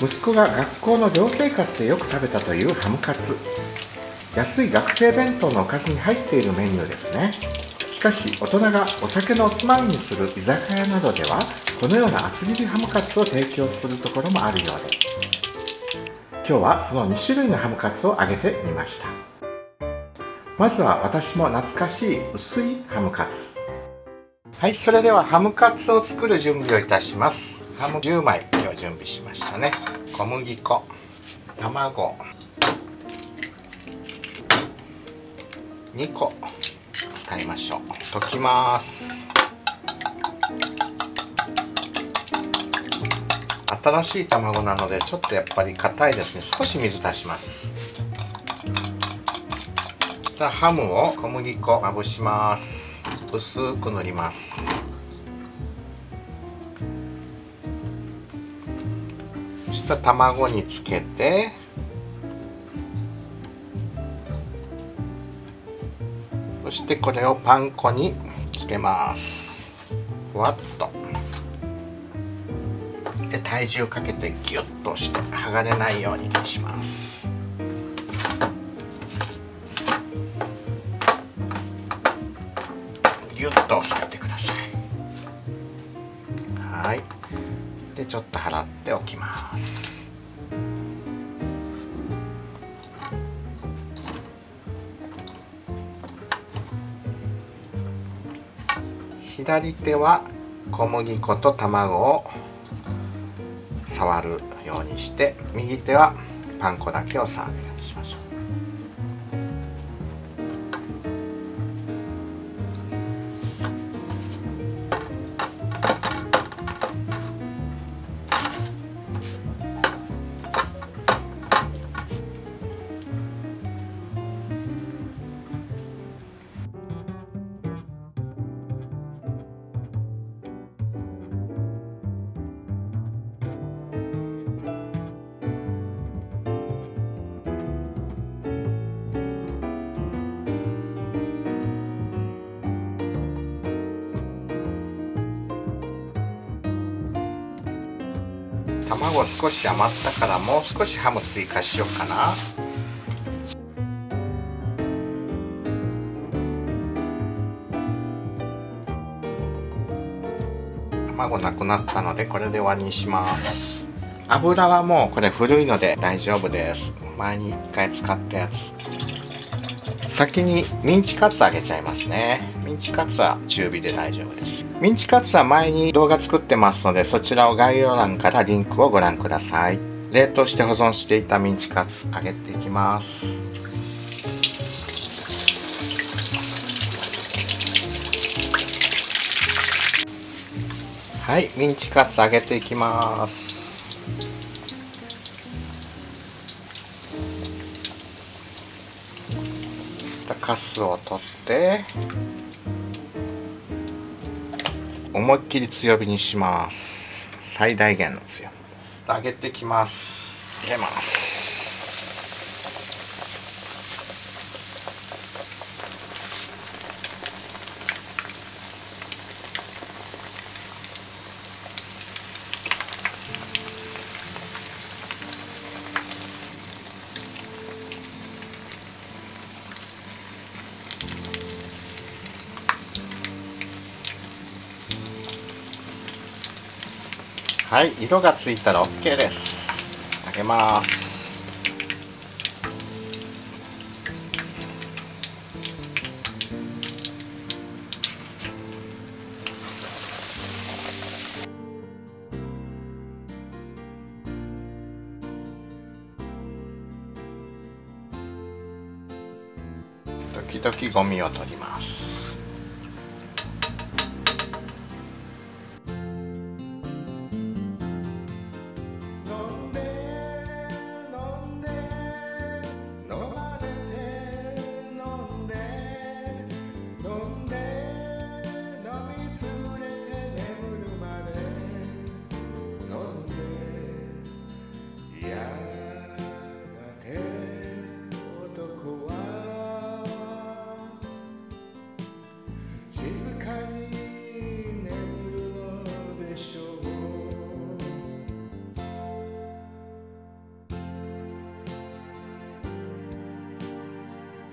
息子が学校の寮生活でよく食べたというハムカツ。安い学生弁当のおかずに入っているメニューですね。しかし大人がお酒のおつまみにする居酒屋などではこのような厚切りハムカツを提供するところもあるようで、今日はその2種類のハムカツを揚げてみました。まずは私も懐かしい薄いハムカツ。はい、それではハムカツを作る準備をいたします。ハム10枚今日準備しましたね。小麦粉、卵2個使いましょう。溶きます。新しい卵なのでちょっとやっぱり硬いですね。少し水足します。ハムを小麦粉まぶします。薄く塗ります。そしたら卵につけて、そしてこれをパン粉につけます。ふわっと。で体重かけてギュッと押して剥がれないようにします。ギュッと押してってください。はい。でちょっと払っておきます。左手は小麦粉と卵を触るようにして、右手はパン粉だけを触るようにしましょう。卵少し余ったからもう少しハム追加しようかな。卵なくなったのでこれで終わりにします。油はもうこれ古いので大丈夫です。前に1回使ったやつ。先にミンチカツ揚げちゃいますね。ミンチカツは中火で大丈夫です。ミンチカツは前に動画作ってますので、そちらを概要欄からリンクをご覧ください。冷凍して保存していたミンチカツ揚げていきます。はい、ミンチカツ揚げていきます。カスを取って思いっきり強火にします。最大限の強火。揚げていきます。入れます。はい、色がついたら OK です。揚げます。時々ゴミを取ります。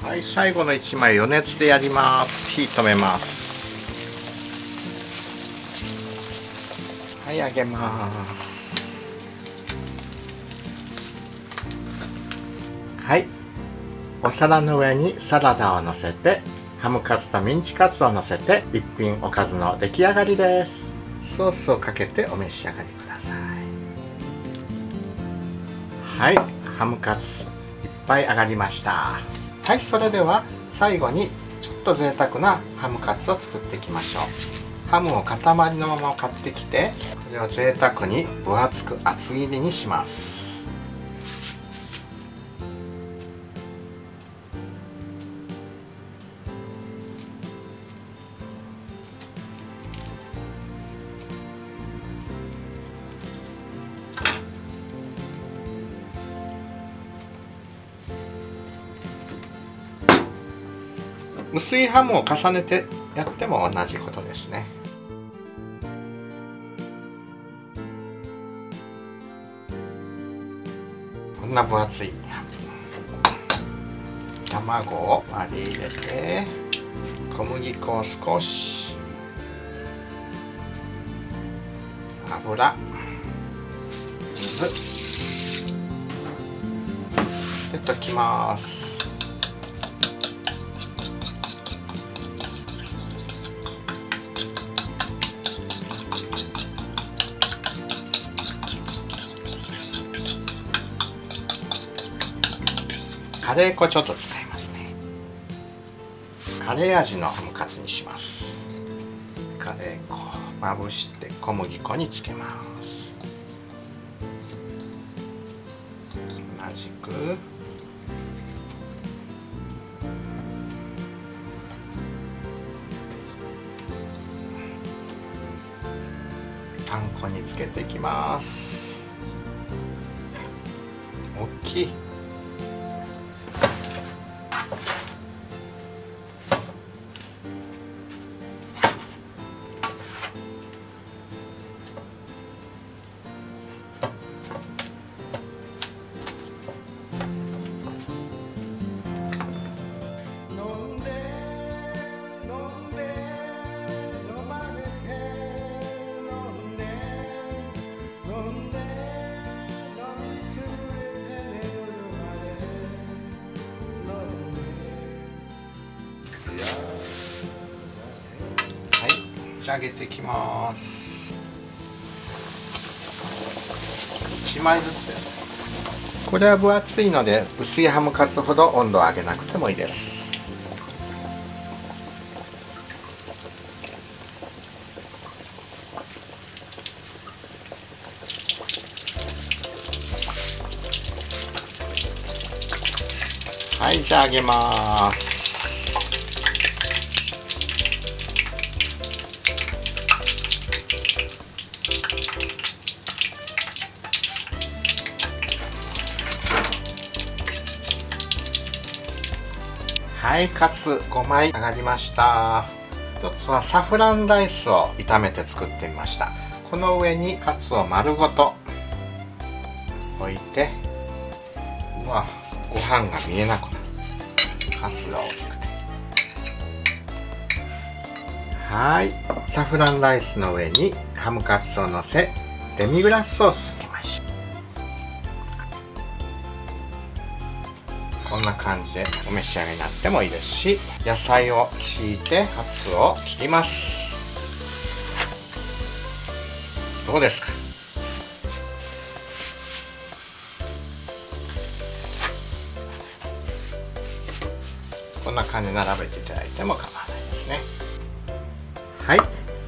はい、最後の1枚余熱でやります。火止めます。はい、揚げます。はい、お皿の上にサラダをのせて、ハムカツとミンチカツをのせて、一品おかずの出来上がりです。ソースをかけてお召し上がりください。はい、ハムカツいっぱい揚がりました。はい、それでは最後にちょっと贅沢なハムカツを作っていきましょう。ハムを塊のまま買ってきて、これを贅沢に分厚く厚切りにします。薄いハムを重ねてやっても同じことですね。こんな分厚いハム、卵を割り入れて、小麦粉を少し、油、水で溶きます。カレー粉ちょっと使いますね。カレー味のハムカツにします。カレー粉まぶして小麦粉につけます。同じくパン粉につけていきます。大きい。仕上げていきます。1枚ずつです。これは分厚いので薄いハムカツほど温度を上げなくてもいいです。はい、じゃあ揚げます。はい、カツ5枚揚がりました。一つはサフランライスを炒めて作ってみました。この上にカツを丸ごと置いて、うわ、ご飯が見えなくなる。カツが大きくて、はい、サフランライスの上にハムカツをのせ、デミグラスソースこんな感じでお召し上がりになってもいいですし、野菜を敷いてカツを切ります。どうですか？こんな感じで並べていただいても構わないですね。はい、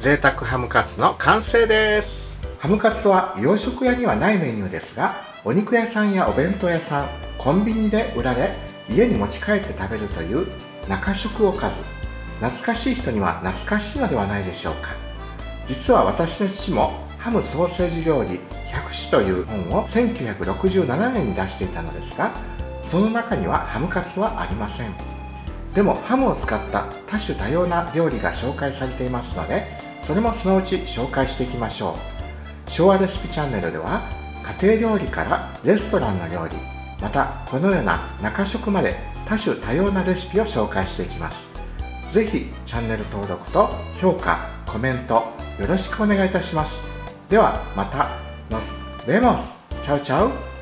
贅沢ハムカツの完成です。ハムカツは洋食屋にはないメニューですが、お肉屋さんやお弁当屋さん、コンビニで売られ、家に持ち帰って食べるという中食おかず。懐かしい人には懐かしいのではないでしょうか。実は私の父もハムソーセージ料理100種という本を1967年に出していたのですが、その中にはハムカツはありません。でもハムを使った多種多様な料理が紹介されていますので、それもそのうち紹介していきましょう。昭和レシピチャンネルでは家庭料理からレストランの料理、またこのような中食まで多種多様なレシピを紹介していきます。ぜひチャンネル登録と評価、コメントよろしくお願いいたします。ではまた。Nos vemos. Chao, chao.